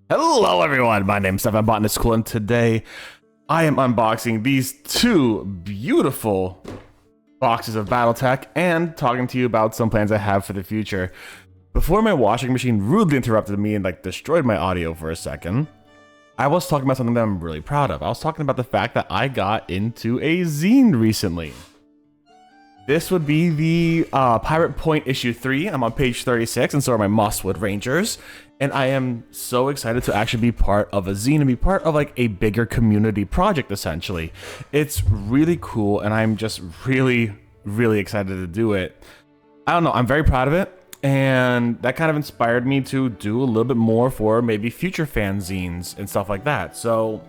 Hello everyone, my name's Stefan, Botanist Cool, and today I am unboxing these two beautiful boxes of Battletech and talking to you about some plans I have for the future. Before my washing machine rudely interrupted me and destroyed my audio for a second, I was talking about something that I'm really proud of. I was talking about the fact that I got into a zine recently. This would be the Pirate Point issue 3. I'm on page 36, and so are my Mosswood Rangers. And I am so excited to actually be part of a zine and be part of a bigger community project, essentially. It's really cool, and I'm just really excited to do it. I don't know, I'm very proud of it, and that kind of inspired me to do a little bit more for maybe future fanzines and stuff like that. So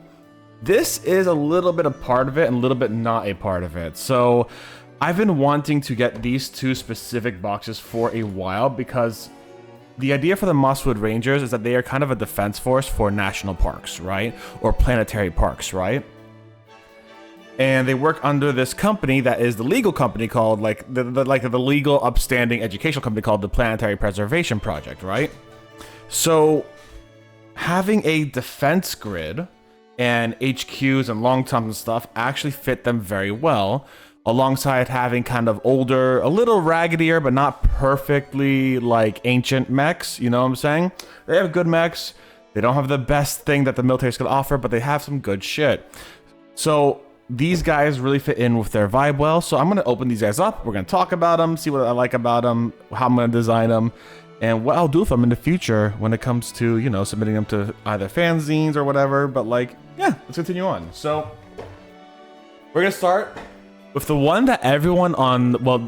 this is a little bit a part of it and a little bit not a part of it. So I've been wanting to get these two specific boxes for a while because the idea for the Mosswood Rangers is that they are kind of a defense force for national parks, right? Or planetary parks, right? And they work under this company that is the legal company called, the legal upstanding educational company called the Planetary Preservation Project, right? So having a defense grid and HQs and long toms and stuff actually fit them very well, alongside having kind of older, a little raggedier, but not perfectly ancient mechs, you know what I'm saying? They have good mechs. They don't have the best thing that the military's gonna offer, but they have some good shit. So these guys really fit in with their vibe well. So I'm gonna open these guys up. We're gonna talk about them, see what I like about them, how I'm gonna design them, and what I'll do with them in the future when it comes to, you know, submitting them to either fanzines or whatever. But yeah, let's continue on. So we're gonna start with the one that everyone on, well,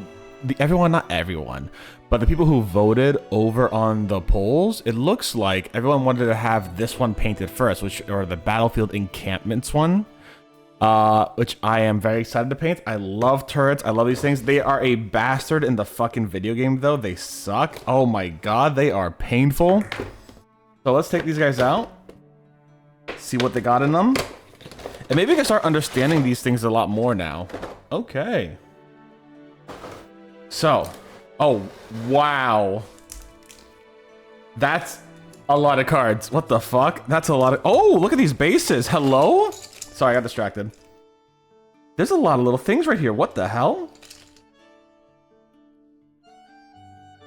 not everyone, but the people who voted over on the polls, it looks like everyone wanted to have this one painted first, or the Battlefield Encampments one, which I am very excited to paint. I love turrets. I love these things. They are a bastard in the fucking video game, though. They suck. Oh my god, they are painful. So let's take these guys out, see what they got in them, and maybe we can start understanding these things a lot more now. Okay. So, oh, wow. That's a lot of cards. What the fuck? That's a lot of, oh, look at these bases. Hello? Sorry, I got distracted. There's a lot of little things right here. What the hell?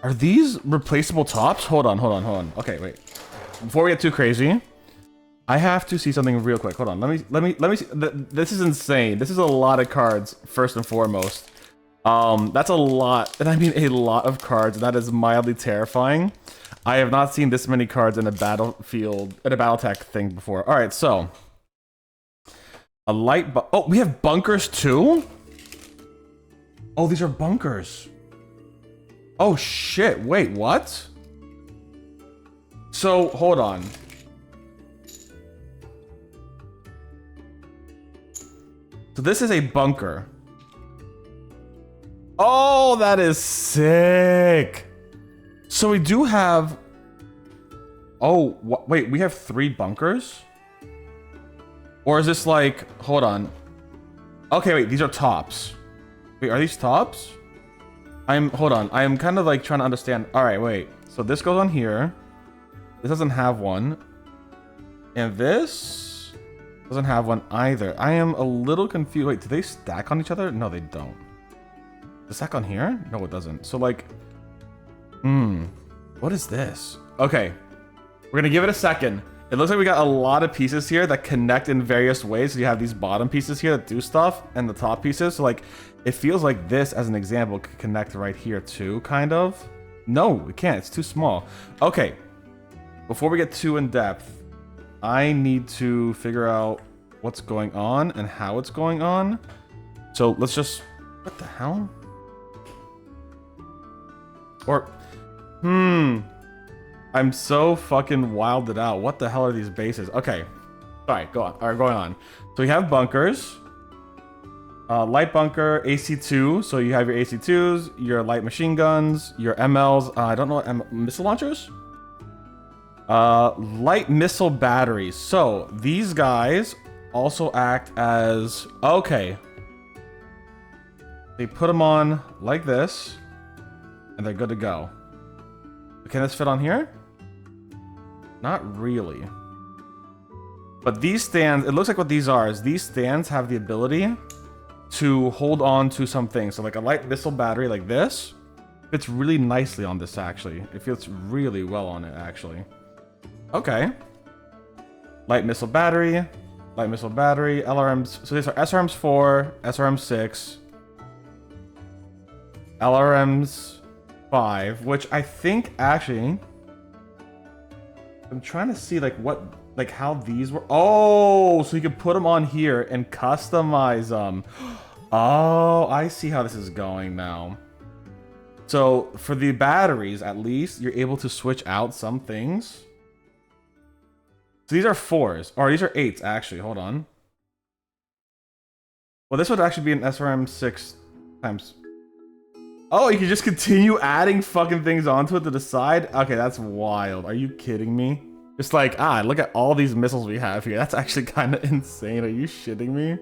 Are these replaceable tops? Hold on. Okay, wait. Before we get too crazy, I have to see something real quick. Hold on. Let me see. This is insane. This is a lot of cards, first and foremost. That's a lot, and I mean a lot of cards, and that is mildly terrifying. I have not seen this many cards in a Battletech thing before. All right, so a oh, we have bunkers too? Oh, these are bunkers. Oh shit, wait, what? So, hold on. So this is a bunker. Oh, that is sick. So we do have... Oh, wait, we have 3 bunkers? Or is this hold on. Okay, wait, these are tops. Wait, are these tops? Hold on, I am kind of trying to understand. All right, wait. So this goes on here. This doesn't have one. And this doesn't have one either. I am a little confused. Wait, do they stack on each other? No, they don't. Does it stack on here? No, it doesn't. So what is this? Okay, we're gonna give it a second. It looks like we got a lot of pieces here that connect in various ways. So you have these bottom pieces here that do stuff, and the top pieces. So it feels like this, as an example, could connect right here too, kind of. No, it can't. It's too small. Okay, before we get too in depth, I need to figure out what's going on and how it's going on. So let's just... What the hell? Or... I'm so fucking wilded out. What the hell are these bases? Okay. Alright, go on. Alright, going on. So we have bunkers. Light bunker, AC2. So you have your AC2s, your light machine guns, your MLs. I don't know what missile launchers? Light missile batteries. So these guys also act as... Okay. They put them on like this, and they're good to go. Can this fit on here? Not really. But these stands, it looks like what these are is these stands have the ability to hold on to some things. So like a light missile battery like this fits really nicely on this actually. It fits really well on it actually. Okay. Light missile battery, LRMs. So these are SRMs 4, SRM 6, LRMs 5, which I think actually, I'm trying to see like what, like how these were. Oh, so you can put them on here and customize them. Oh, I see how this is going now. So for the batteries, at least you're able to switch out some things. So these are 4s, or these are 8s actually. Hold on. Well, this would actually be an SRM 6 times. Oh, you can just continue adding fucking things onto it to the side? Okay, that's wild. Are you kidding me? Just like, look at all these missiles we have here. That's actually kind of insane. Are you shitting me?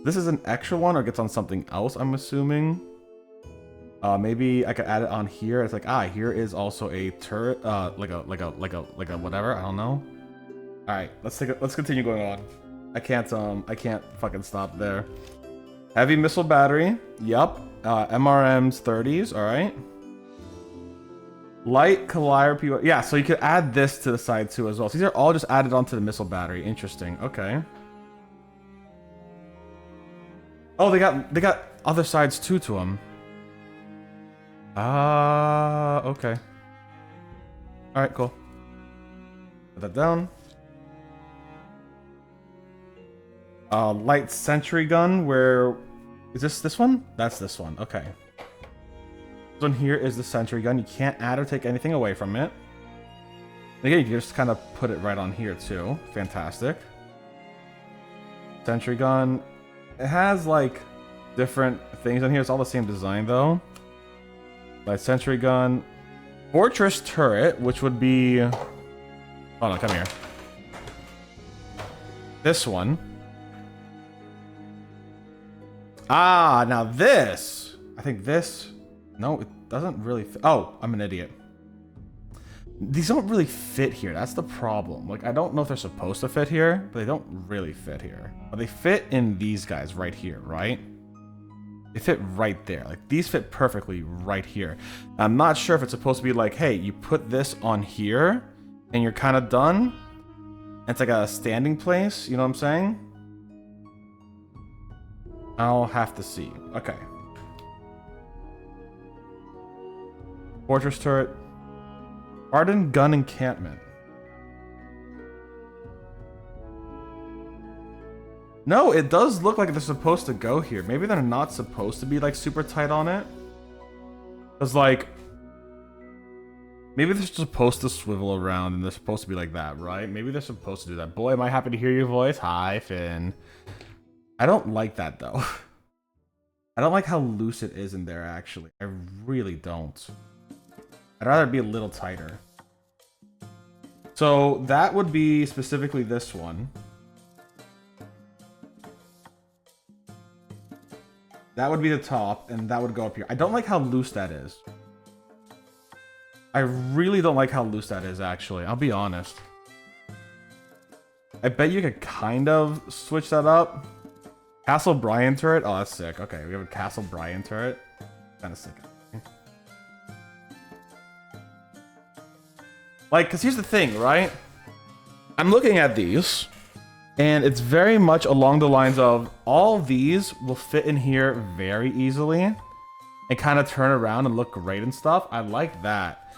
This is an extra one or gets on something else, I'm assuming. Maybe I could add it on here. It's like, here is also a turret, like a whatever. I don't know. All right, let's continue going on. I can't fucking stop there. Heavy missile battery. Yup. MRMs 30s. All right. Light collider PO. Yeah, so you could add this to the side too as well. So these are all just added onto the missile battery. Interesting. Okay. Oh, they got other sides too to them. Okay. All right, cool. Put that down. Light sentry gun. Where is this one? That's this one. Okay. This one here is the sentry gun. You can't add or take anything away from it. And again, you can just kind of put it right on here too. Fantastic. Sentry gun. It has like different things on here. It's all the same design though. Light sentry gun. Fortress turret, which would be... Hold on, come here. This one. Now this. I think this... No, it doesn't really fit. Oh, I'm an idiot. These don't really fit here. That's the problem. Like, I don't know if they're supposed to fit here, but they don't really fit here. But they fit in these guys right here, right? They fit right there. Like, these fit perfectly right here. I'm not sure if it's supposed to be like, hey, you put this on here, and you're kind of done. It's like a standing place, you know what I'm saying? I'll have to see. Okay. Fortress turret. Hardened gun encampment. No, it does look like they're supposed to go here. Maybe they're not supposed to be like super tight on it. Cause like, maybe they're supposed to swivel around and they're supposed to be like that, right? Maybe they're supposed to do that. Boy, am I happy to hear your voice. Hi, Finn. I don't like that though. I don't like how loose it is in there actually. I really don't. I'd rather be a little tighter. So that would be specifically this one. That would be the top, and that would go up here. I don't like how loose that is. I really don't like how loose that is, actually. I'll be honest. I bet you could kind of switch that up. Castle Bryan turret? Oh, that's sick. Okay, we have a Castle Bryan turret. Kind of sick. Like, because here's the thing, right? I'm looking at these, and it's very much along the lines of all these will fit in here very easily and kind of turn around and look great and stuff. I like that.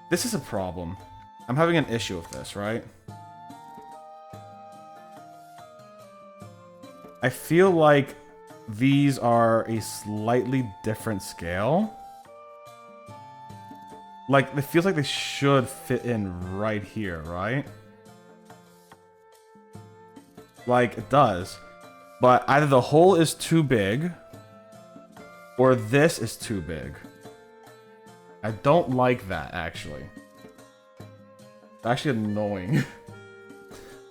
This is a problem. I'm having an issue with this, right? I feel like these are a slightly different scale. Like, it feels like they should fit in right here, right? Like, it does. But either the hole is too big, or this is too big. I don't like that, actually. It's actually annoying.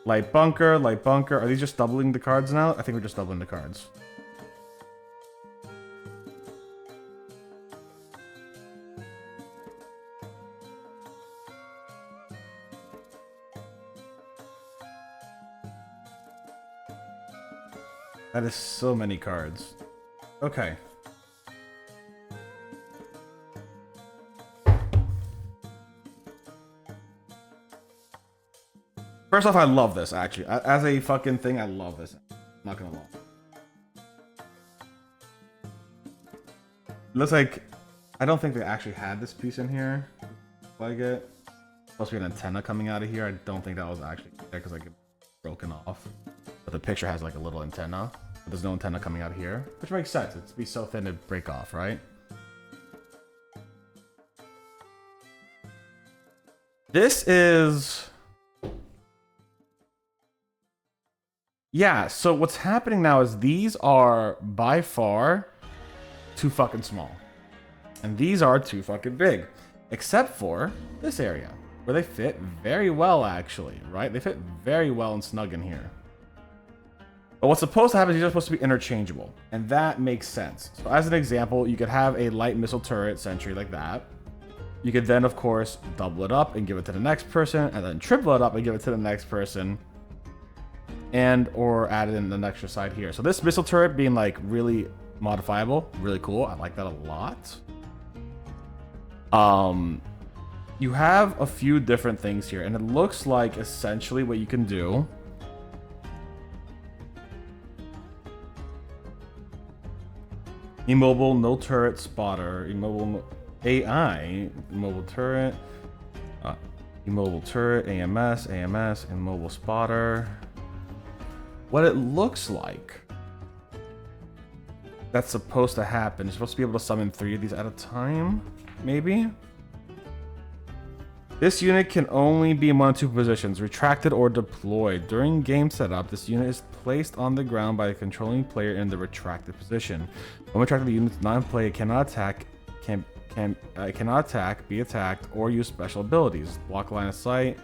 Light bunker, light bunker. Are these just doubling the cards now? I think we're just doubling the cards. That is so many cards. Okay. First off, I love this, actually. As a fucking thing, I love this. Not gonna lie. Looks like... I don't think they actually had this piece in here. Like it. Supposed to be an antenna coming out of here. I don't think that was actually there because like it broken off. But the picture has like a little antenna. But there's no antenna coming out of here. Which makes sense. It'd be so thin to break off, right? This is... Yeah, so what's happening now is these are by far too fucking small. And these are too fucking big. Except for this area, where they fit very well, actually, right? They fit very well and snug in here. But what's supposed to happen is these are supposed to be interchangeable. And that makes sense. So as an example, you could have a light missile turret sentry like that. You could then, of course, double it up and give it to the next person, and then triple it up and give it to the next person. And or add it in an extra side here. So this missile turret being like really modifiable, really cool. I like that a lot. You have a few different things here, and it looks like essentially what you can do. Immobile, no turret, spotter, immobile, AI, immobile turret, immobile turret, AMS, immobile spotter. What it looks like that's supposed to happen, you're supposed to be able to summon 3 of these at a time, maybe? This unit can only be in 1 of 2 positions, retracted or deployed. During game setup, this unit is placed on the ground by a controlling player in the retracted position. When retracted, the unit is not in play, it cannot attack, cannot attack, be attacked, or use special abilities. Block line of sight.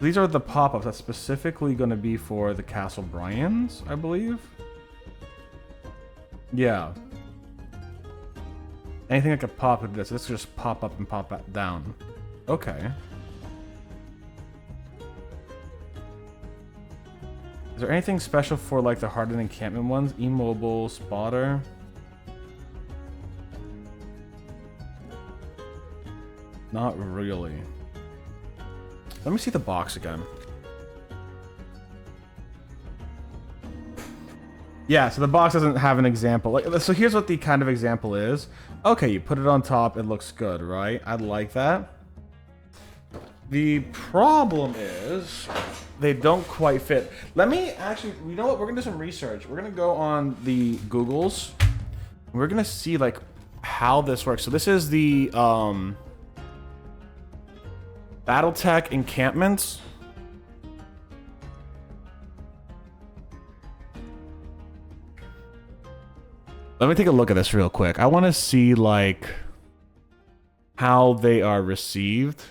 These are the pop-ups that's specifically going to be for the Castle Bryans, I believe. Yeah. Anything that could pop into this could just pop up and pop back down. Okay. Is there anything special for like the hardened encampment ones? Immobile, spotter. Not really. Let me see the box again. Yeah, so the box doesn't have an example. Like, so here's what the kind of example is. Okay, you put it on top, it looks good, right? I like that. The problem is they don't quite fit. Let me actually, you know what? We're gonna do some research. We're gonna go on the Googles. We're gonna see like how this works. So this is the Battletech encampments. Let me take a look at this real quick. I want to see like how they are received.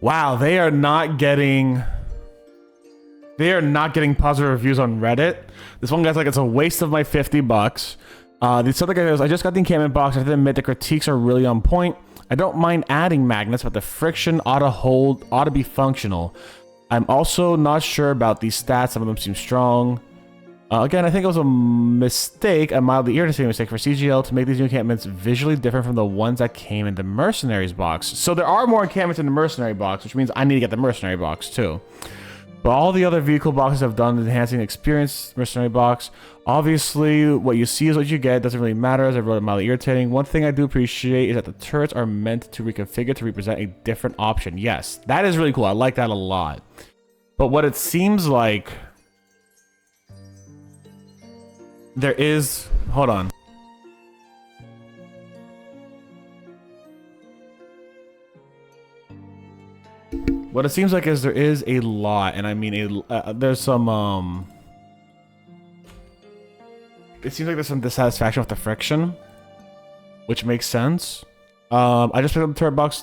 Wow, they are not getting positive reviews on Reddit. This one guy's like, it's a waste of my $50. This other guy goes, I just got the encampment box. I have to admit the critiques are really on point. I don't mind adding magnets, but the friction ought to be functional. I'm also not sure about these stats. Some of them seem strong. Again, I think it was a mistake, a mildly irritating mistake for CGL to make these new encampments visually different from the ones that came in the Mercenaries box. So there are more encampments in the Mercenary box, which means I need to get the Mercenary box too. But all the other vehicle boxes have done enhancing the experience. Mercenary box, obviously, what you see is what you get. It doesn't really matter, as I wrote it, mildly irritating. One thing I do appreciate is that the turrets are meant to reconfigure to represent a different option. Yes, that is really cool. I like that a lot. But what it seems like... there is... hold on. What it seems like is there is a lot, and I mean, there's some, it seems like there's some dissatisfaction with the friction. which makes sense. I just picked up the turret box.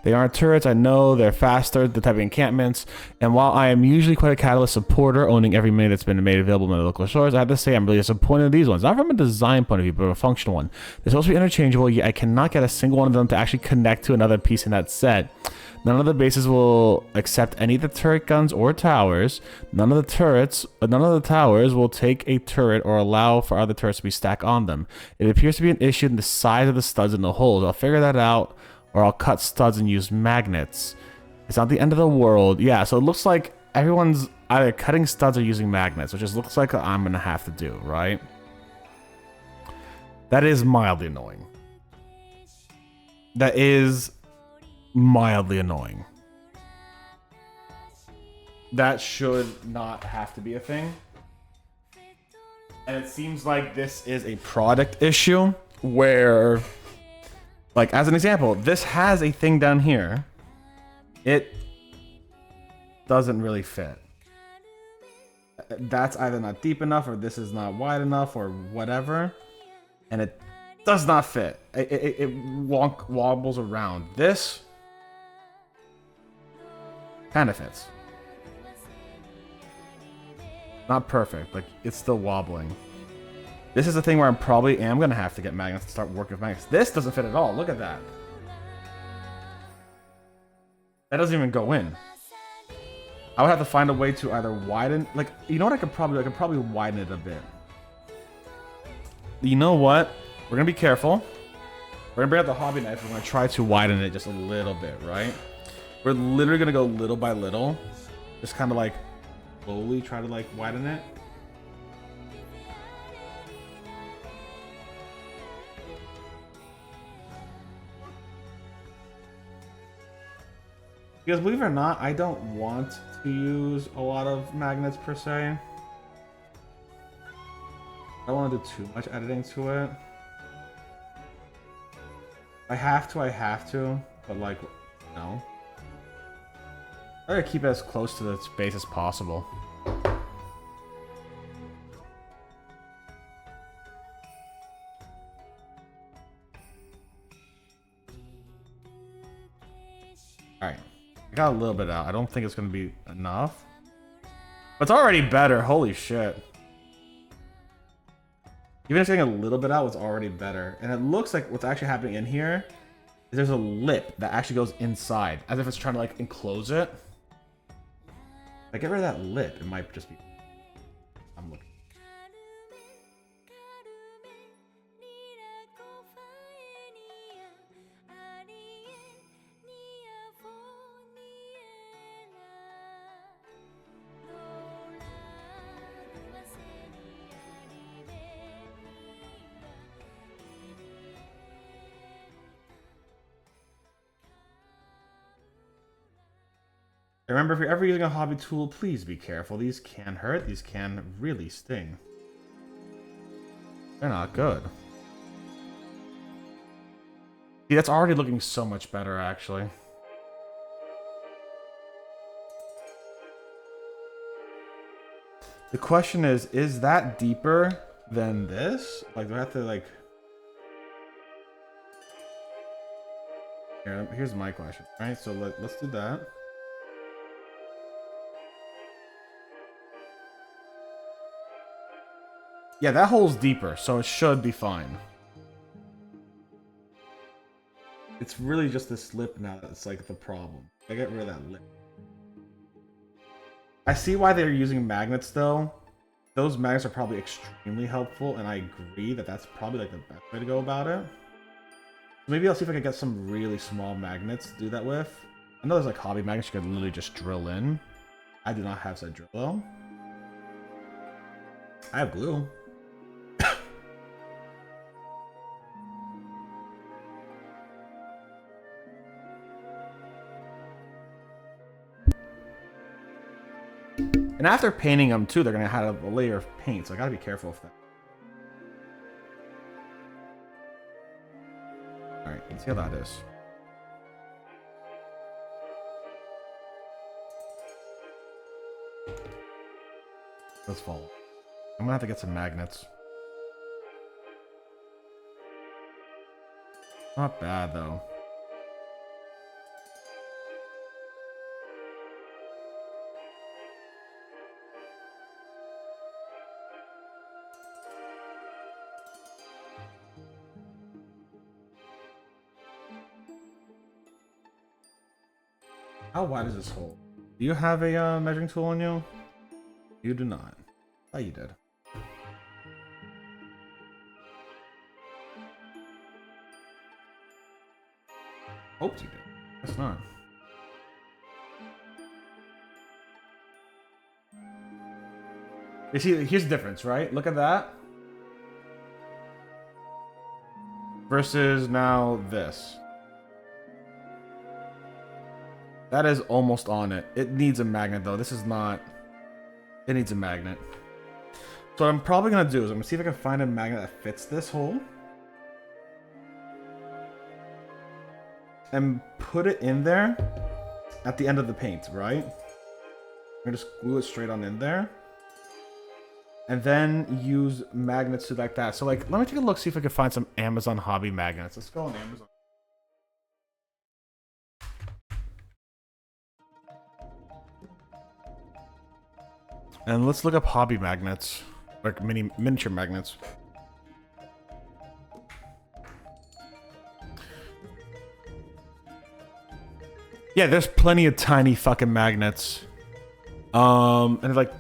They aren't turrets. I know they're faster, the type of encampments. And while I am usually quite a Catalyst supporter, owning every mini that's been made available in my local stores, I have to say I'm really disappointed in these ones. Not from a design point of view, but a functional one. They're supposed to be interchangeable, yet I cannot get a single one of them to actually connect to another piece in that set. None of the bases will accept any of the turret guns or towers. None of the towers will take a turret or allow for other turrets to be stacked on them. It appears to be an issue in the size of the studs in the holes. I'll figure that out, or I'll cut studs and use magnets. It's not the end of the world. Yeah, so it looks like everyone's either cutting studs or using magnets, which just looks like I'm gonna have to do, right? That is mildly annoying. That is mildly annoying. That should not have to be a thing. And it seems like this is a product issue where, like, as an example, this has a thing down here. It doesn't really fit. That's either not deep enough, or this is not wide enough, or whatever. And it does not fit. It wobbles around. This kind of fits. Not perfect, like it's still wobbling. This is the thing where I'm probably gonna have to get magnets to start working with magnets. This doesn't fit at all. Look at that. That doesn't even go in. I would have to find a way to either widen, like, you know what I could probably widen it a bit. You know what? We're gonna be careful. We're gonna bring out the hobby knife. We're gonna try to widen it just a little bit, right? We're literally gonna go little by little, just kind of like slowly try to like widen it. Because believe it or not, I don't want to use a lot of magnets per se. I don't want to do too much editing to it. I have to, but like, no. I gotta keep it as close to the base as possible. Alright. I got a little bit out. I don't think it's gonna be enough. But it's already better. Holy shit. Even if getting a little bit out was already better. And it looks like what's actually happening in here is there's a lip that actually goes inside, as if it's trying to like enclose it. If I get rid of that lip, it might just be... I'm looking. Remember, if you're ever using a hobby tool, please be careful. These can hurt. These can really sting. They're not good. See, that's already looking so much better, actually. The question is that deeper than this? Like, do I have to, like... Here's my question. All right, so let's do that. Yeah, that hole's deeper, so it should be fine. It's really just this lip now that's like the problem. I get rid of that lip. I see why they're using magnets though. Those magnets are probably extremely helpful, and I agree that that's probably like the best way to go about it. Maybe I'll see if I can get some really small magnets to do that with. I know there's like hobby magnets you can literally just drill in. I do not have such drill though. I have glue. And after painting them too, they're gonna have a layer of paint, so I gotta be careful of that. Alright, let's see how that is. Let's follow. I'm gonna have to get some magnets. Not bad though. How wide is this hole? Do you have a measuring tool on you? You do not. Oh, you did. Hoped you did. That's not. You see, here's the difference, right? Look at that. Versus now this. That is almost on it. It needs a magnet though. This is not. It needs a magnet. So what I'm probably gonna do is I'm gonna see if I can find a magnet that fits this hole. And put it in there at the end of the paint, right? I'm gonna just glue it straight on in there. And then use magnets to like that. So like, let me take a look, see if I can find some Amazon hobby magnets. Let's go on Amazon. And let's look up hobby magnets, like miniature magnets. Yeah, there's plenty of tiny fucking magnets. And they're like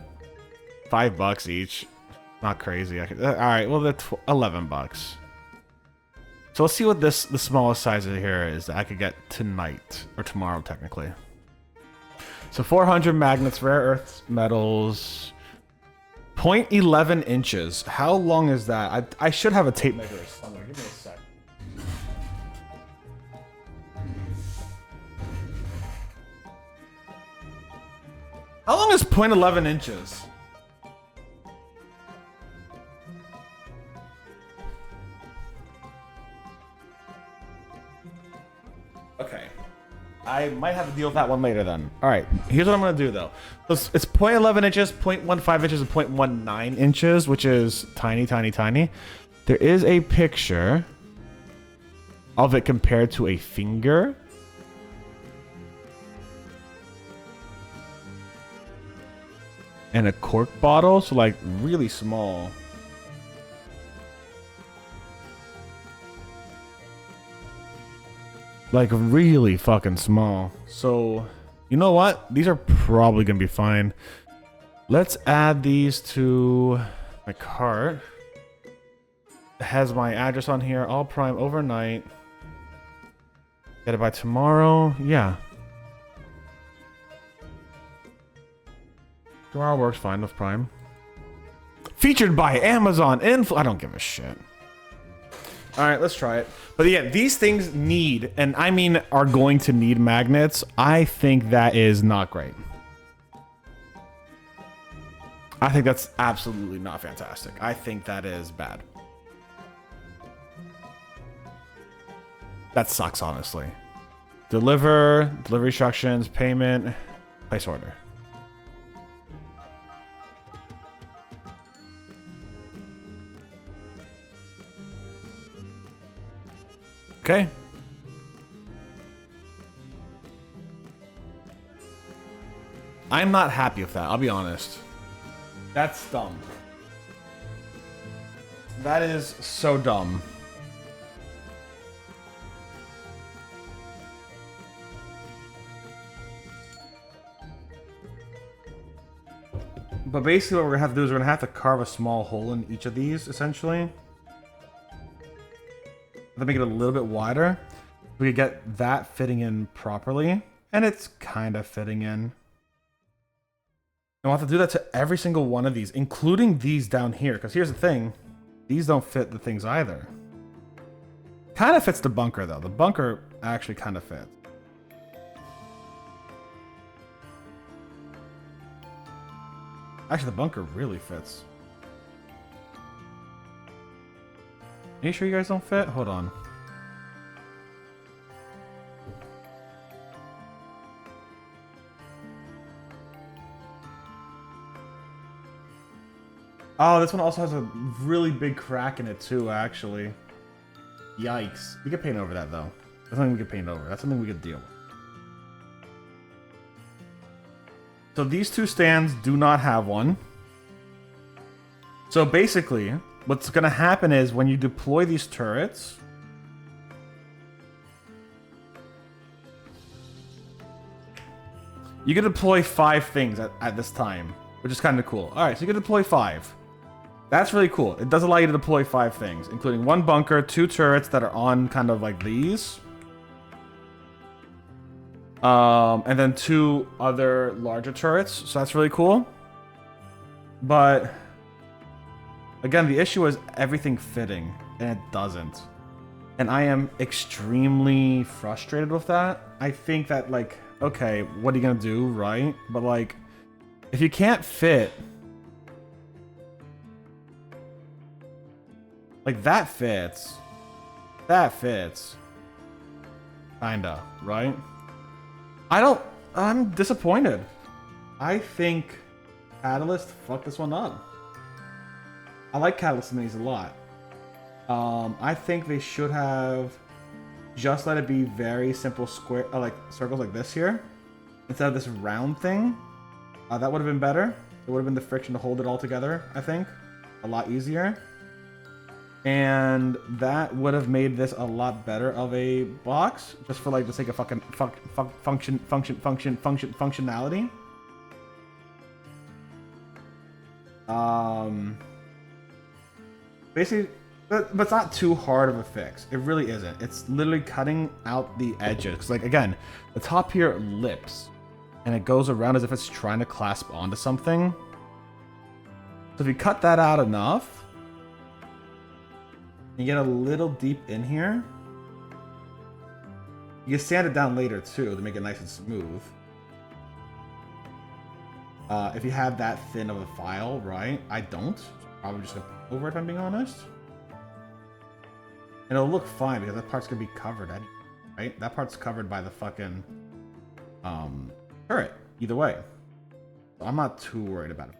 $5 each. Not crazy. All right, well they're 11 bucks. So let's see what the smallest size of here is that I could get tonight or tomorrow technically. So 400 magnets, rare earth metals, 0.11 inches. How long is that? I should have a tape measure somewhere. Give me a sec. How long is 0.11 inches? Okay. I might have to deal with that one later then. Alright, here's what I'm going to do though. So it's 0.11 inches, 0.15 inches, and 0.19 inches, which is tiny, tiny, tiny. There is a picture of it compared to a finger. And a cork bottle, so like really small. Like really fucking small. So, you know what? These are probably gonna be fine. Let's add these to my cart. It has my address on here. I'll prime overnight. Get it by tomorrow. Yeah. Tomorrow works fine with Prime. Featured by Amazon. I don't give a shit. All right, let's try it. But yeah, these things need, and I mean are going to need magnets. I think that is not great. I think that's absolutely not fantastic. I think that is bad. That sucks, honestly. Delivery instructions, payment, place order. Okay. I'm not happy with that, I'll be honest. That's dumb. That is so dumb. But basically what we're gonna have to do is we're gonna have to carve a small hole in each of these, essentially. To make it a little bit wider. We could get that fitting in properly. And it's kind of fitting in. And we'll have to do that to every single one of these, including these down here. Because here's the thing. These don't fit the things either. Kind of fits the bunker, though. The bunker actually kind of fits. Actually, the bunker really fits. Are you sure you guys don't fit? Hold on. Oh, this one also has a really big crack in it too, actually. Yikes. We could paint over that, though. That's something we could paint over. That's something we could deal with. So these two stands do not have one. So basically, what's going to happen is when you deploy these turrets, you can deploy 5 things at this time, which is kind of cool. All right, so you can deploy 5. That's really cool. It does allow you to deploy 5 things, including 1 bunker, 2 turrets that are on kind of like these. And then 2 other larger turrets, so that's really cool. But again, the issue is everything fitting, and it doesn't. And I am extremely frustrated with that. I think that, like, okay, what are you gonna do, right? But like, if you can't fit, like that fits, kinda, right? I'm disappointed. I think Catalyst fucked this one up. I like Catalyst minis a lot. I think they should have just let it be very simple square, like circles like this here, instead of this round thing. That would have been better. It would have been the friction to hold it all together, I think. A lot easier. And that would have made this a lot better of a box, just for like the sake of fucking functionality. Basically, but it's not too hard of a fix. It really isn't. It's literally cutting out the edges. 'Cause like, again, the top here lips, and it goes around as if it's trying to clasp onto something. So if you cut that out enough, you get a little deep in here. You can sand it down later too to make it nice and smooth. If you have that thin of a file, right? I don't. Probably just gonna put over it if I'm being honest. And it'll look fine because that part's gonna be covered, right? That part's covered by the fucking turret. Either way, so I'm not too worried about it.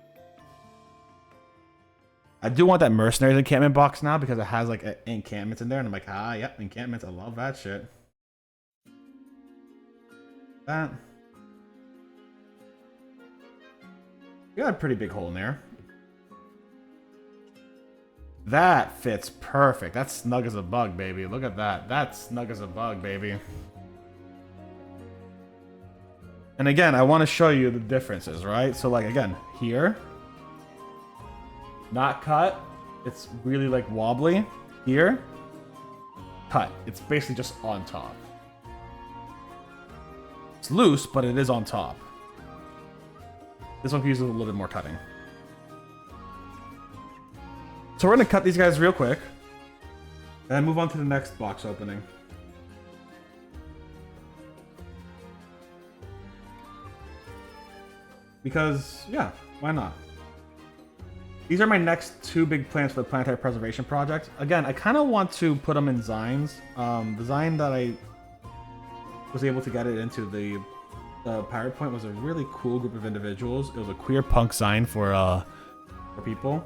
I do want that Mercenaries encampment box now because it has like encampments in there, and I'm like, ah, yep, encampments. I love that shit. That. You got a pretty big hole in there. That fits perfect. That's snug as a bug, baby. Look at that. That's snug as a bug, baby. And again, I want to show you the differences, right? So like, again, here. Not cut. It's really like wobbly. Here. Cut. It's basically just on top. It's loose, but it is on top. This one uses a little bit more cutting. So we're going to cut these guys real quick. And then move on to the next box opening. Because, yeah, why not? These are my next 2 big plans for the Planetary Preservation Project. Again, I kind of want to put them in Zines. The Zine that I was able to get it into the Pirate Point was a really cool group of individuals. It was a queer punk Zine for people,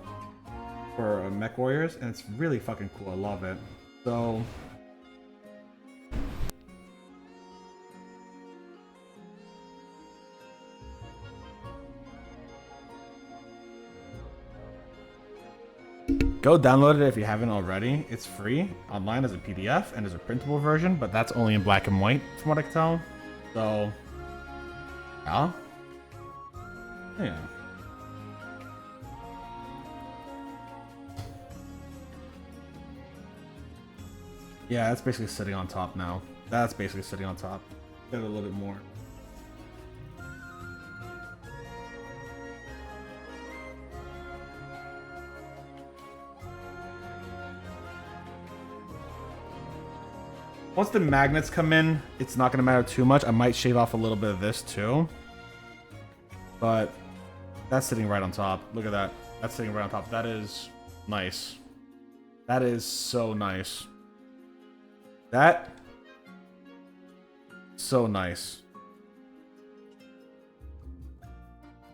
for mech warriors, and it's really fucking cool. I love it. So go download it if you haven't already. It's free online as a PDF, and there's a printable version, but that's only in black and white from what I can tell. So yeah. Yeah, that's basically sitting on top now. That's basically sitting on top. Get it a little bit more. Once the magnets come in, it's not going to matter too much. I might shave off a little bit of this too. But that's sitting right on top. Look at that. That's sitting right on top. That is nice. That is so nice. That. So nice.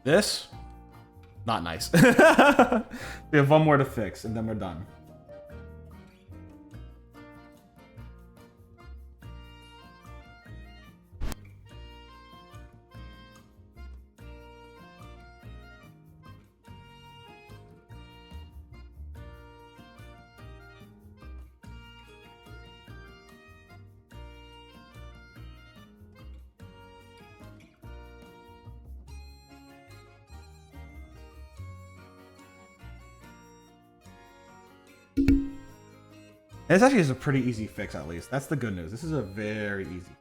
This. Not nice. We have one more to fix and then we're done. And this actually is a pretty easy fix, at least. That's the good news. This is a very easy.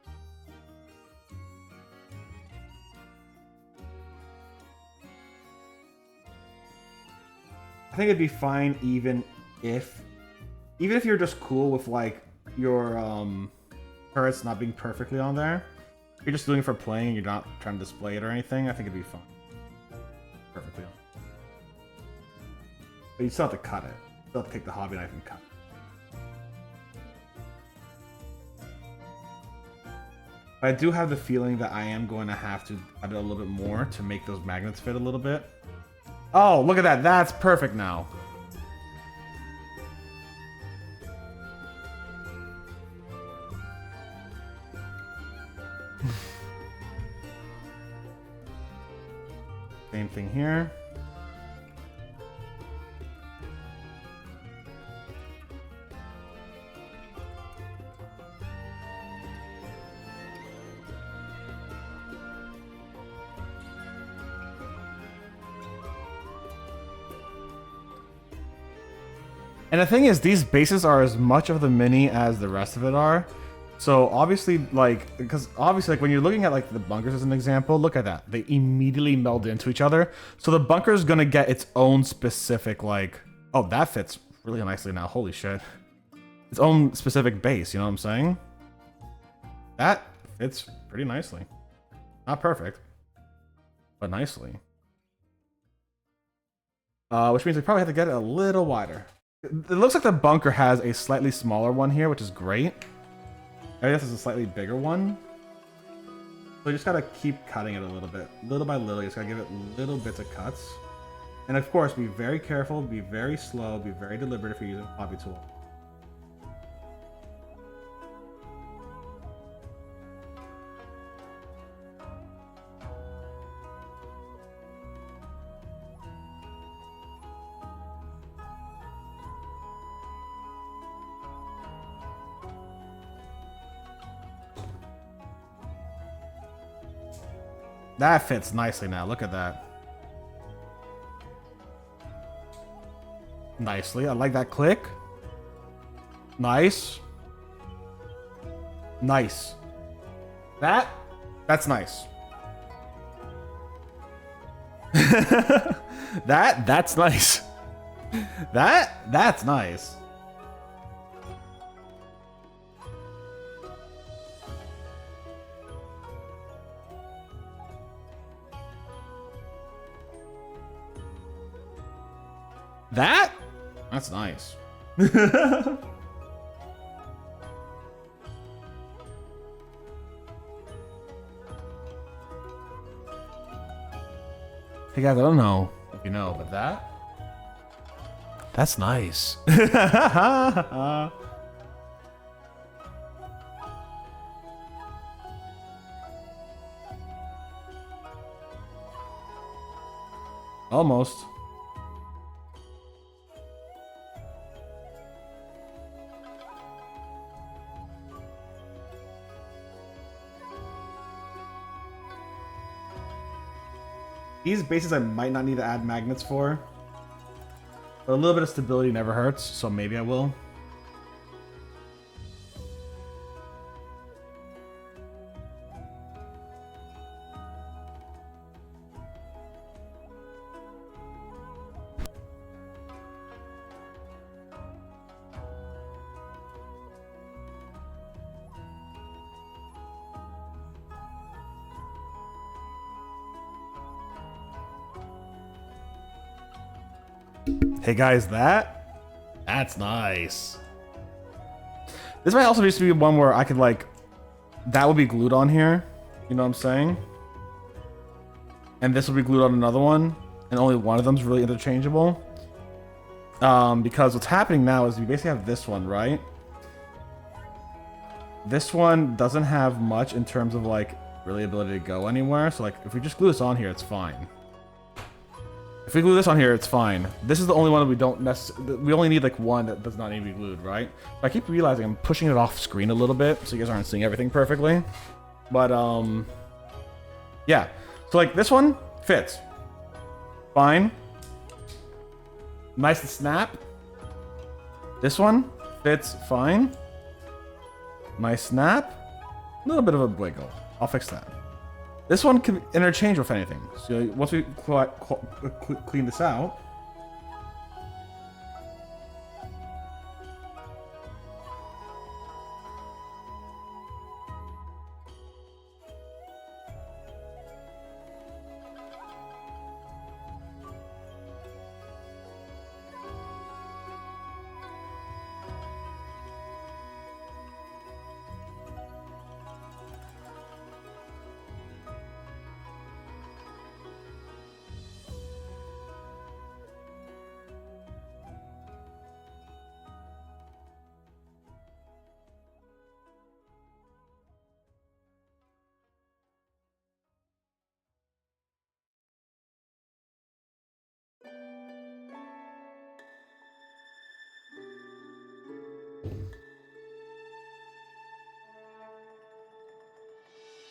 I think it'd be fine even if you're just cool with like your turrets not being perfectly on there. If you're just doing it for playing and you're not trying to display it or anything, I think it'd be fine. Perfectly on. But you still have to cut it. You still have to take the hobby knife and cut it. But I do have the feeling that I am going to have to cut it a little bit more to make those magnets fit a little bit. Oh, look at that. That's perfect now. Same thing here. And the thing is, these bases are as much of the mini as the rest of it are. So obviously, like, because obviously, like when you're looking at like the bunkers as an example, look at that. They immediately meld into each other. So the bunker is gonna get its own specific, like, oh, that fits really nicely now. Holy shit. Its own specific base, you know what I'm saying? That fits pretty nicely. Not perfect, but nicely. Which means we probably have to get it a little wider. It looks like the bunker has a slightly smaller one here, which is great. I guess it's a slightly bigger one. So you just gotta keep cutting it a little bit. Little by little, you just gotta give it little bits of cuts. And of course, be very careful, be very slow, be very deliberate if you're using a hobby tool. That fits nicely now. Look at that. Nicely. I like that click. Nice. Nice. That's nice. That's nice. That's nice. That's nice. Hey guys, I don't know if you know, but that's nice. Almost. These bases I might not need to add magnets for, but a little bit of stability never hurts, so maybe I will. Hey guys, that's nice. This might also just be one where I could like, that would be glued on here. You know what I'm saying? And this will be glued on another one, and only one of them is really interchangeable. Because what's happening now is we basically have this one, right? This one doesn't have much in terms of like really ability to go anywhere. So like, if we just glue this on here, it's fine. If we glue this on here, it's fine. This is the only one that we don't necessarily... We only need like one that does not need to be glued, right? But I keep realizing I'm pushing it off screen a little bit, so you guys aren't seeing everything perfectly. But, yeah. So like, this one fits. Fine. Nice and snap. This one fits fine. Nice snap. A little bit of a wiggle. I'll fix that. This one can interchange with anything. So once we clean this out,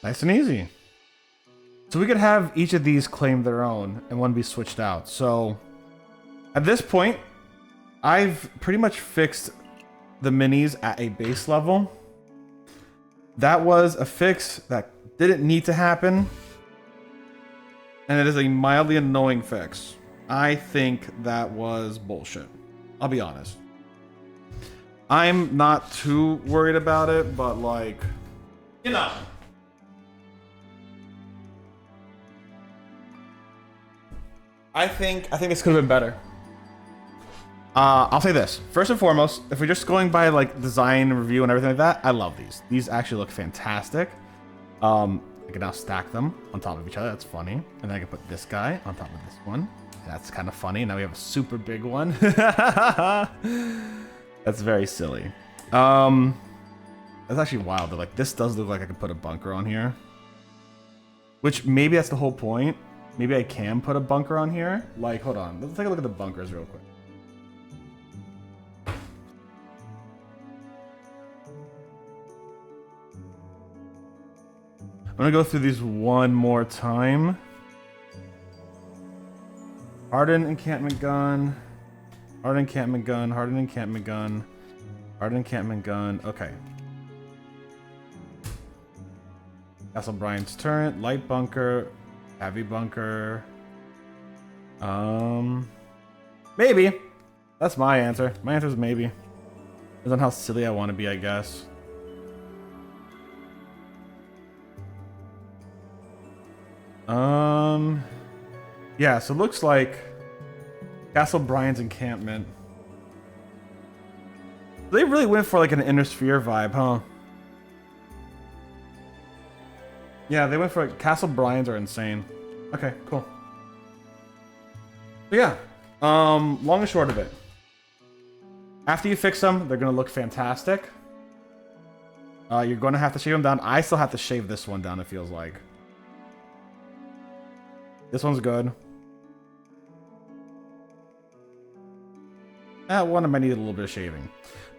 nice and easy. So we could have each of these claim their own and one be switched out. So at this point, I've pretty much fixed the minis at a base level. That was a fix that didn't need to happen. And it is a mildly annoying fix. I think that was bullshit. I'll be honest. I'm not too worried about it, but like, you know. I think this could have been better. I'll say this. First and foremost, if we're just going by like design and review and everything like that, I love these. These actually look fantastic. I can now stack them on top of each other. That's funny. And then I can put this guy on top of this one. That's kind of funny. Now we have a super big one. That's very silly. That's actually wild. But like this does look like I can put a bunker on here. Which maybe that's the whole point. Maybe I can put a bunker on here. Like, hold on. Let's take a look at the bunkers real quick. I'm gonna go through these one more time. Hardened encampment gun. Hardened encampment gun. Hardened encampment gun. Hardened encampment gun. Okay. Castle Bryan's turret. Light bunker. Heavy bunker. Maybe. That's my answer. My answer is maybe. Depends on how silly I want to be, I guess. Yeah, so it looks like Castle Bryan's encampment. They really went for like an Inner Sphere vibe, huh? Yeah, they went for like, Castle Bryan's are insane. Okay, cool. So yeah, long and short of it. After you fix them, they're gonna look fantastic. You're gonna have to shave them down. I still have to shave this one down, it feels like. This one's good. That one I might need a little bit of shaving.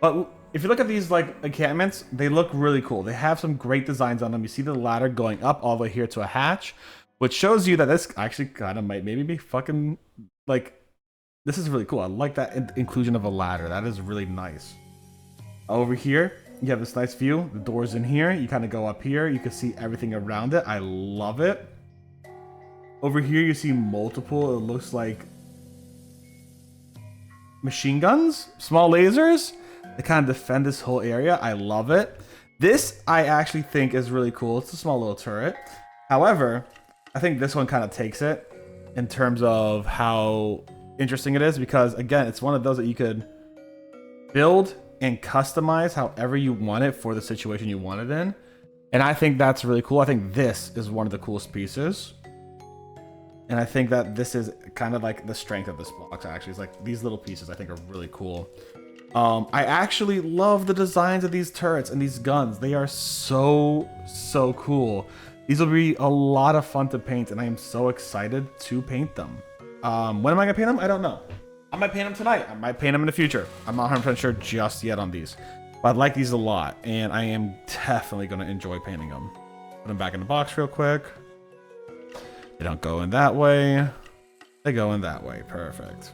But if you look at these like encampments, they look really cool. They have some great designs on them. You see the ladder going up all the way here to a hatch, which shows you that this actually kind of might maybe be fucking like, this is really cool. I like that inclusion of a ladder. That is really nice. Over here, you have this nice view. The door's in here. You kind of go up here. You can see everything around it. I love it. Over here, you see multiple, it looks like machine guns, small lasers. They kind of defend this whole area. I love it. This, I actually think is really cool. It's a small little turret. However, I think this one kind of takes it in terms of how interesting it is because, again, it's one of those that you could build and customize however you want it for the situation you want it in. And I think that's really cool. I think this is one of the coolest pieces. And I think that this is kind of like the strength of this box, actually. It's like these little pieces I think are really cool. I actually love the designs of these turrets and these guns. They are so cool. These will be a lot of fun to paint, and I am so excited to paint them. When am I going to paint them? I don't know. I might paint them tonight. I might paint them in the future. I'm not 100% sure just yet on these. But I like these a lot, and I am definitely going to enjoy painting them. Put them back in the box real quick. They don't go in that way. They go in that way. Perfect.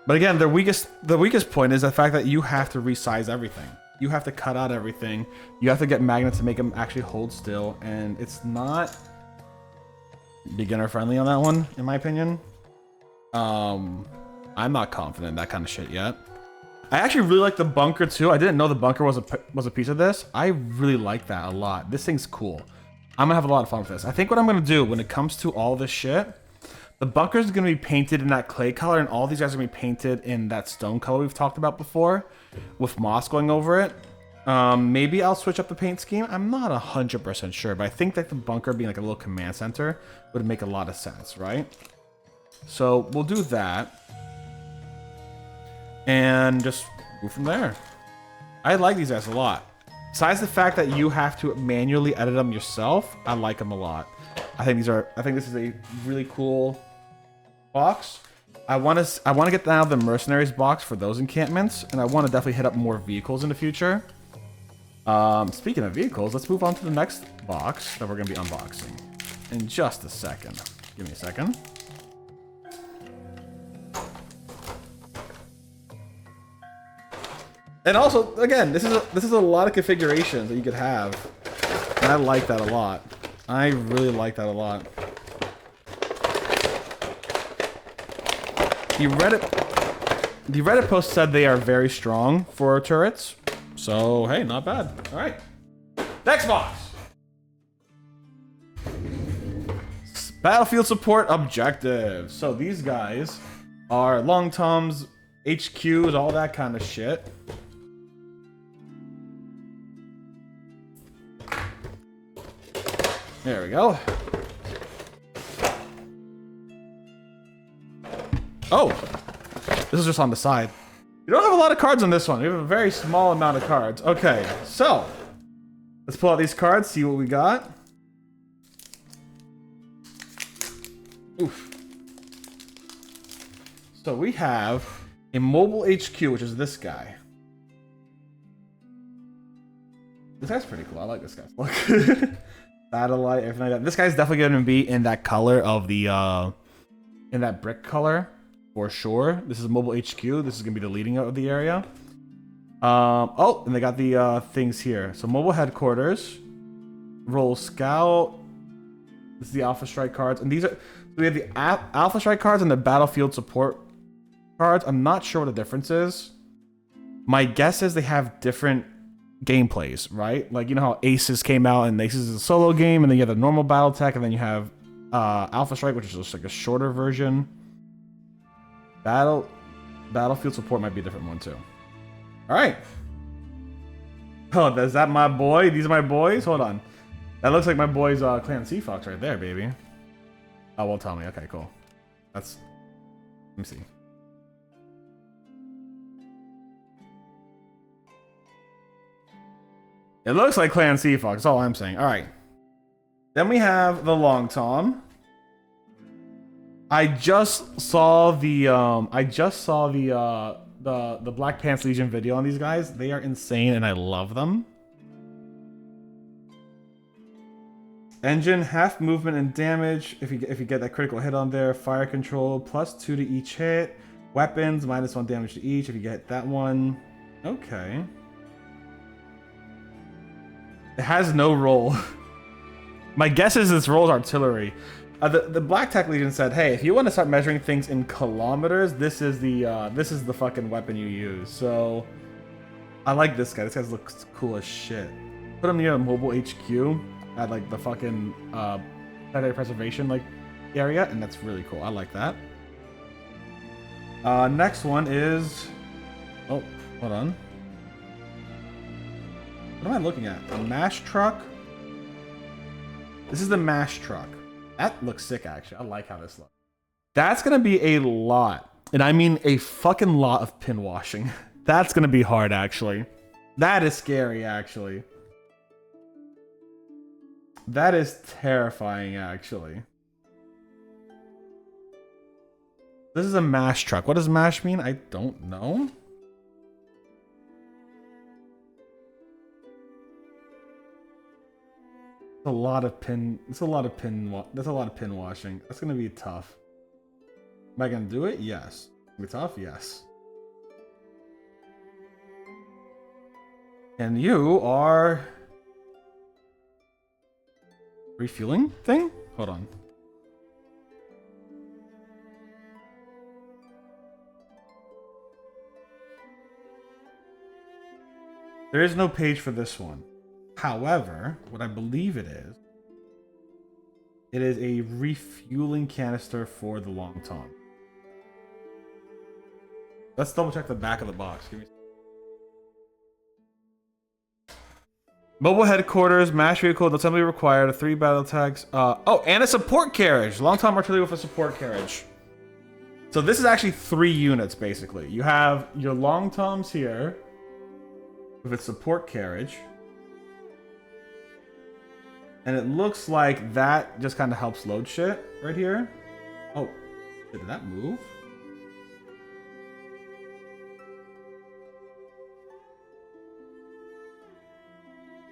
But again, the weakest point is the fact that you have to resize everything. You have to cut out everything. You have to get magnets to make them actually hold still, and it's not beginner friendly on that one, in my opinion. I'm not confident in that kind of shit yet. I actually really like the bunker too. I didn't know the bunker was a piece of this. I really like that a lot. This thing's cool. I'm gonna have a lot of fun with this. I think what I'm gonna do when it comes to all this shit, the bunker is gonna be painted in that clay color, and all these guys are gonna be painted in that stone color we've talked about before, with moss going over it. Maybe I'll switch up the paint scheme. I'm not 100% sure, but I think that the bunker being like a little command center would make a lot of sense, right? So we'll do that. And just move from there. I like these guys a lot. Besides the fact that you have to manually edit them yourself, I like them a lot. I think this is a really cool box. I want to get down the mercenaries box for those encampments, and I want to definitely hit up more vehicles in the future. Speaking of vehicles, let's move on to the next box that we're going to be unboxing in just a second. Give me a second. And also, again, this is a lot of configurations that you could have, and I like that a lot. I really like that a lot. The Reddit post said they are very strong for turrets, so hey, not bad. All right, next box. Battlefield support objectives. So these guys are long toms, HQs, all that kind of shit. There we go. Oh, this is just on the side. You don't have a lot of cards on this one. We have a very small amount of cards. Okay, so let's pull out these cards, see what we got. Oof. So we have a mobile HQ, which is this guy. This guy's pretty cool. I like this guy. Look. Satellite, everything like that. This guy's definitely going to be in that color of the, in that brick color, for sure. This is mobile HQ. This is going to be the leading of the area. Oh, and they got the things here. So mobile headquarters, roll scout. This is the Alpha Strike cards, and these are. So we have the Alpha Strike cards and the Battlefield support cards. I'm not sure what the difference is. My guess is they have different gameplays, right? Like, you know how Aces came out, and Aces is a solo game, and then you have the normal Battletech, and then you have Alpha Strike, which is just like a shorter version. Battlefield support might be a different one too. All right. Oh, is that my boy? These are my boys? Hold on. That looks like my boy's Clan Sea Fox right there, baby. Oh, well, tell me. Okay, cool. Let me see. It looks like Clan Sea Fox, that's all I'm saying. All right. Then we have the Long Tom. I just saw the Black Pants Legion video on these guys. They are insane and I love them. Engine, half movement and damage if you get that critical hit on there. Fire control, +2 to each hit. Weapons, -1 damage to each if you get that one. Okay. It has no roll. My guess is this rolls artillery. The Black Tech Legion said, "Hey, if you want to start measuring things in kilometers, this is the fucking weapon you use." So, I like this guy. This guy looks cool as shit. Put him near a mobile HQ at like the fucking predatory preservation like area, and that's really cool. I like that. Next one is, oh, hold on. What am I looking at? A MASH truck? This is the MASH truck. That looks sick, actually. I like how this looks. That's going to be a lot, and I mean a fucking lot of pin washing. That's going to be hard, actually. That is scary, actually. That is terrifying, actually. This is a MASH truck. What does MASH mean? I don't know. That's a lot of pin washing. That's gonna be tough. Am I gonna do it? Yes. Be tough, yes. And you are refueling thing? Hold on. There is no page for this one. However, what I believe it is a refueling canister for the long tom. Let's double check the back of the box. Give me. Mobile headquarters, mass vehicle, assembly required, 3 Battletechs. Oh, and a support carriage. Long tom artillery with a support carriage. So this is actually 3 units, basically. You have your long toms here with its support carriage. And it looks like that just kind of helps load shit right here. Oh, did that move?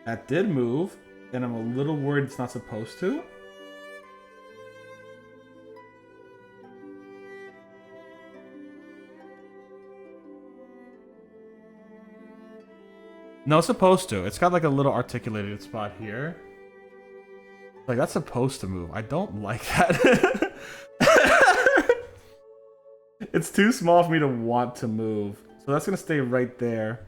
That did move, and I'm a little worried it's not supposed to. No, it's supposed to. It's got like a little articulated spot here. Like, that's supposed to move. I don't like that. It's too small for me to want to move. So that's going to stay right there.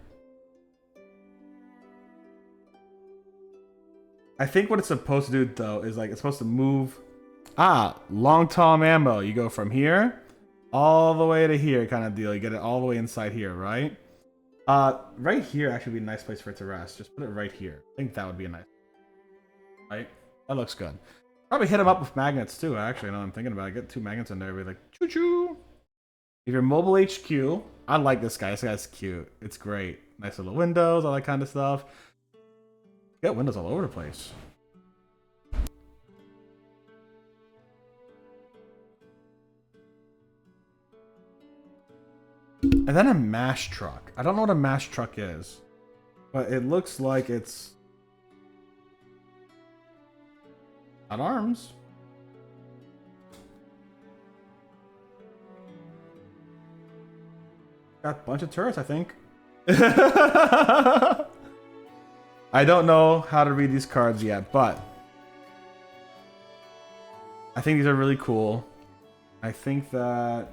I think what it's supposed to do, though, is like it's supposed to move. Ah, long tom ammo. You go from here all the way to here kind of deal. You get it all the way inside here, right? Right here actually would be a nice place for it to rest. Just put it right here. I think that would be a nice, right? That looks good. Probably hit them up with magnets too, actually, now I'm thinking about it. Get 2 magnets in there, be like, choo-choo! If you're mobile HQ, I like this guy. This guy's cute. It's great. Nice little windows, all that kind of stuff. You got windows all over the place. And then a mash truck. I don't know what a mash truck is, but it looks like it's got arms. Got a bunch of turrets, I think. I don't know how to read these cards yet, but I think these are really cool. I think that.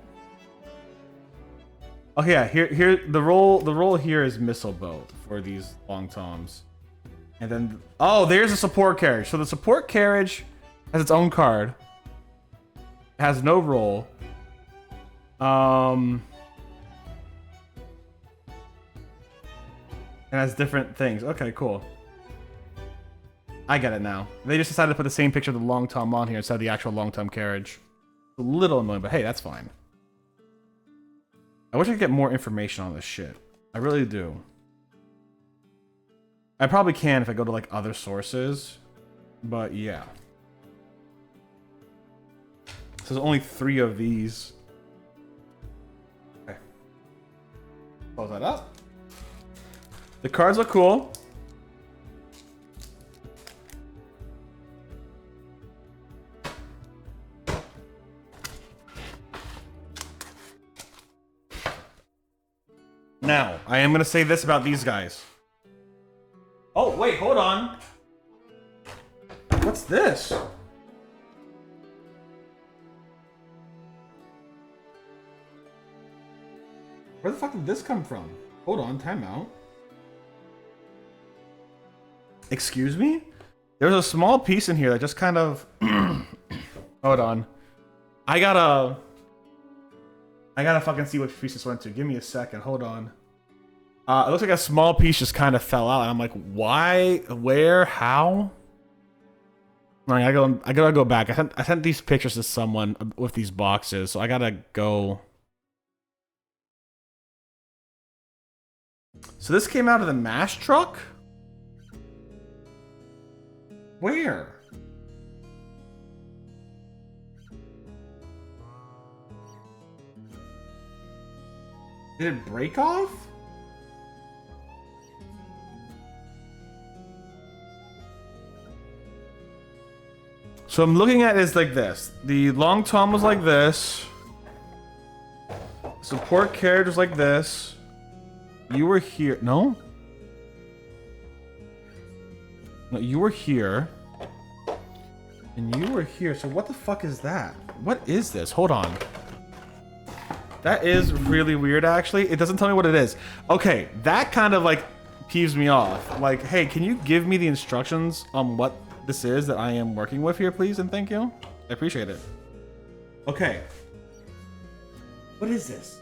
Oh yeah, here the role here is missile boat for these long toms. And then oh, there's a support carriage. So the support carriage has its own card. It has no role. And has different things. Okay, cool. I get it now. They just decided to put the same picture of the long tom on here instead of the actual long tom carriage. It's a little annoying, but hey, that's fine. I wish I could get more information on this shit. I really do. I probably can if I go to like other sources, but yeah. So there's only 3 of these. Okay. Close that up. The cards look cool. Now, I am going to say this about these guys. Oh, wait, hold on. What's this? Where the fuck did this come from? Hold on, timeout. Excuse me? There's a small piece in here that just kind of... Hold on. I gotta fucking see which piece this went to. Give me a second. Hold on. It looks like a small piece just kind of fell out. And I'm like, why? Where? How? I gotta go back. I sent these pictures to someone with these boxes, so I gotta go. So this came out of the mash truck? Where? Did it break off? So I'm looking at it as like this. The long tom was like this. Support characters like this. You were here. No? No, you were here. And you were here. So what the fuck is that? What is this? Hold on. That is really weird, actually. It doesn't tell me what it is. Okay, that kind of like peeves me off. Like, hey, can you give me the instructions on what this is that I am working with here, please? And thank you. I appreciate it. Okay. What is this?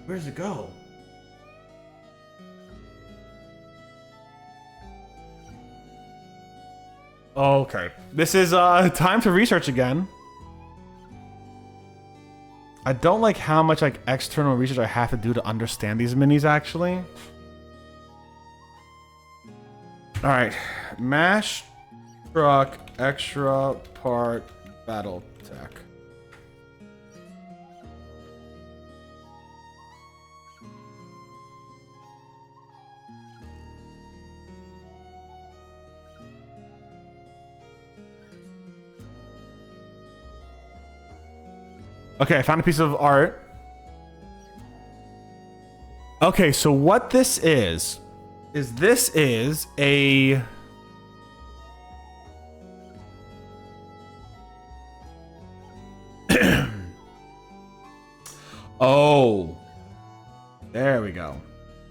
Where does it go? Okay. This is time to research again. I don't like how much like external research I have to do to understand these minis actually. Alright. Mash truck extra part Battletech. Okay, I found a piece of art. Okay, so what this is this is a... Oh, there we go.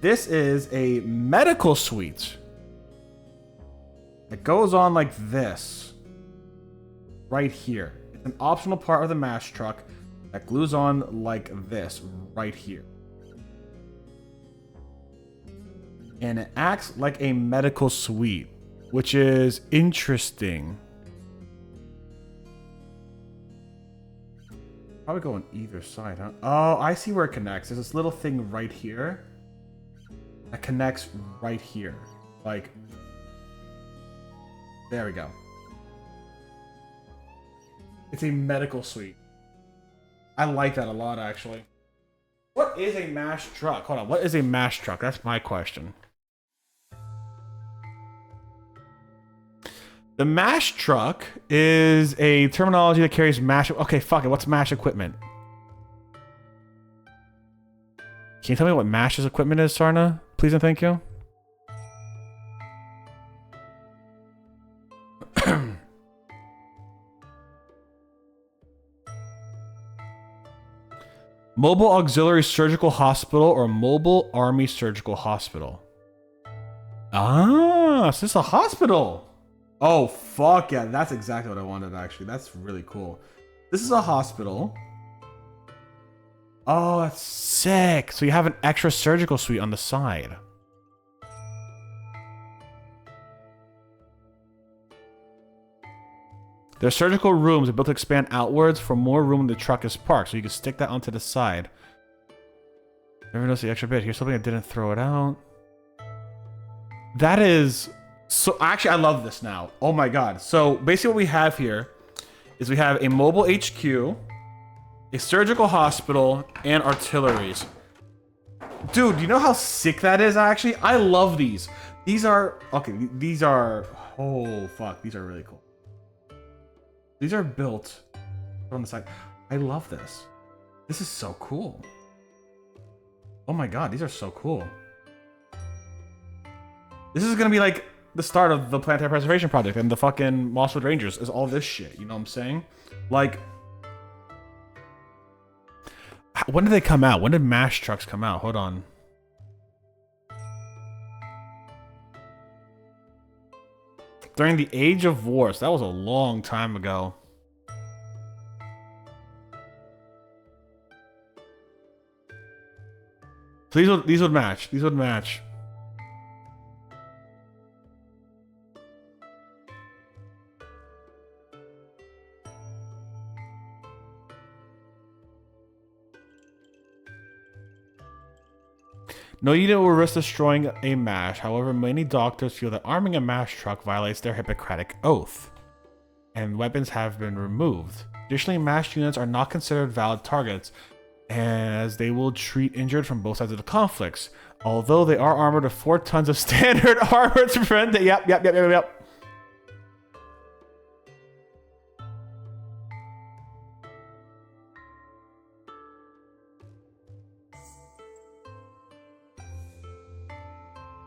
This is a medical suite. It goes on like this. Right here. It's an optional part of the mash truck that glues on like this right here. And it acts like a medical suite, which is interesting. Probably go on either side, huh? Oh, I see where it connects. There's this little thing right here that connects right here. Like, there we go. It's a medical suite. I like that a lot, actually. What is a mash truck? Hold on. What is a mash truck? That's my question. The mash truck is a terminology that carries mash... Okay, fuck it. What's mash equipment? Can you tell me what mash's equipment is, Sarna? Please and thank you. Mobile Auxiliary Surgical Hospital or Mobile Army Surgical Hospital. Ah, so it's a hospital. Oh, fuck yeah. That's exactly what I wanted, actually. That's really cool. This is a hospital. Oh, that's sick. So you have an extra surgical suite on the side. Their surgical rooms are built to expand outwards for more room when the truck is parked, so you can stick that onto the side. Never noticed the extra bit. Here's something I didn't throw it out. That is... So, actually, I love this now. Oh my god. So, basically what we have here is we have a mobile HQ, a surgical hospital, and artilleries. Dude, you know how sick that is, actually? I love these. These are... Okay, these are... Oh, fuck. These are really cool. These are built on the side. I love this. This is so cool. Oh my god, these are so cool. This is gonna be like the start of the Planetary Preservation Project and the fucking Mosswood Rangers is all this shit. You know what I'm saying? Like, when did they come out? When did MASH trucks come out? Hold on. During the Age of War. So that was a long time ago. So these would match. These would match. No unit will risk destroying a MASH. However, many doctors feel that arming a MASH truck violates their Hippocratic oath, and weapons have been removed. Additionally, MASH units are not considered valid targets, as they will treat injured from both sides of the conflicts. Although they are armored with 4 tons of standard armor to prevent it. Yep.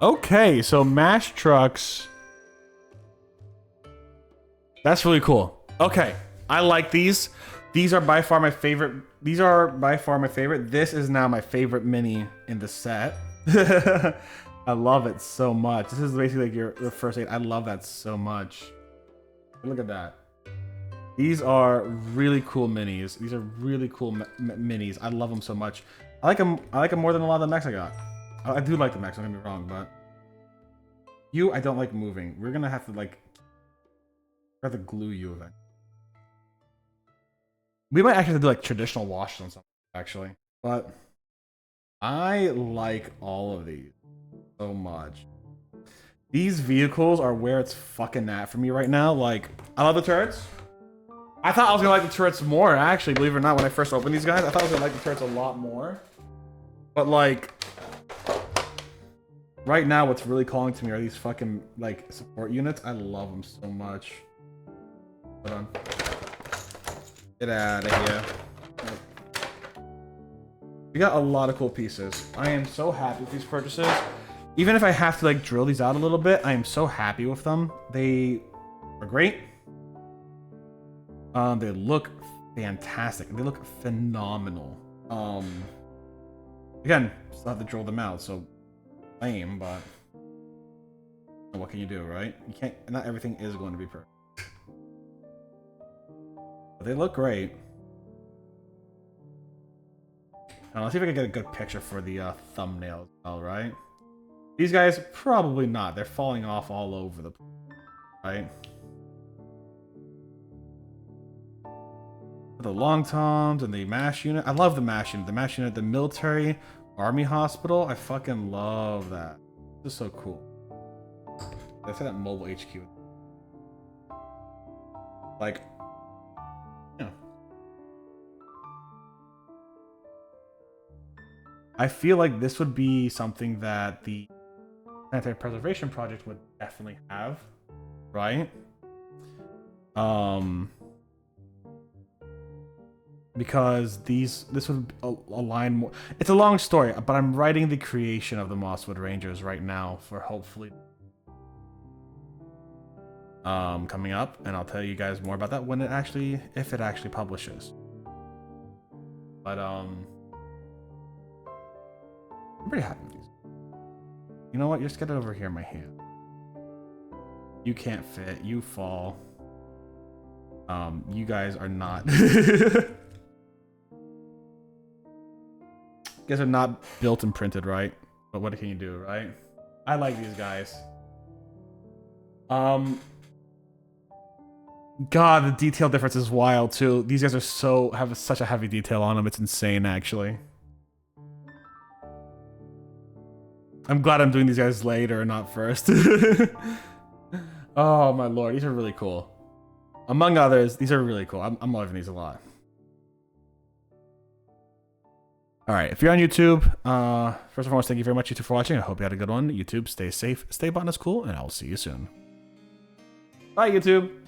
Okay, so mash trucks. That's really cool. Okay, I like these. These are by far my favorite. These are by far my favorite. This is now my favorite mini in the set. I love it so much. This is basically like your first aid. I love that so much. Look at that. These are really cool minis. These are really cool minis. I love them so much. I like them. I like them more than a lot of the mechs I got. I do like the mechs. Don't get me wrong, but you, I don't like moving. We're gonna have to like, we have to glue you eventually. We might actually have to do like traditional washes on something actually, but I like all of these so much. These vehicles are where it's fucking at for me right now. Like, I love the turrets. I thought I was gonna like the turrets more, actually, believe it or not, when I first opened these guys. I thought I was gonna like the turrets a lot more. But like, right now what's really calling to me are these fucking, like, support units. I love them so much. Hold on. Get out of here. We got a lot of cool pieces. I am so happy with these purchases. Even if I have to like drill these out a little bit, I am so happy with them. They are great. They look fantastic. They look phenomenal. Again, still have to drill them out, so lame, but what can you do, right? You can't. Not everything is going to be perfect. But they look great. Let's see if I can get a good picture for the thumbnail. All right. These guys, probably not. They're falling off all over the place, right? The long toms and the MASH unit. I love the MASH unit. The MASH unit, the military army hospital. I fucking love that. This is so cool. I say that mobile HQ. Like, yeah. I feel like this would be something that the Planetary Preservation Project would definitely have, right? Because this would align more. It's a long story, but I'm writing the creation of the Mosswood Rangers right now for hopefully coming up, and I'll tell you guys more about that when it actually, if it actually publishes. But I'm pretty happy with these. You know what? Just get it over here in my hand. You can't fit. You fall. You guys are not. You guys are not built and printed right. But what can you do, right? I like these guys. God, the detail difference is wild too. These guys are have such a heavy detail on them. It's insane, actually. I'm glad I'm doing these guys later, not first. Oh my lord, these are really cool. Among others, these are really cool. I'm loving these a lot. Alright, if you're on YouTube, first and foremost, thank you very much, YouTube, for watching. I hope you had a good one. YouTube, stay safe, stay Botanist Cool, and I'll see you soon. Bye, YouTube!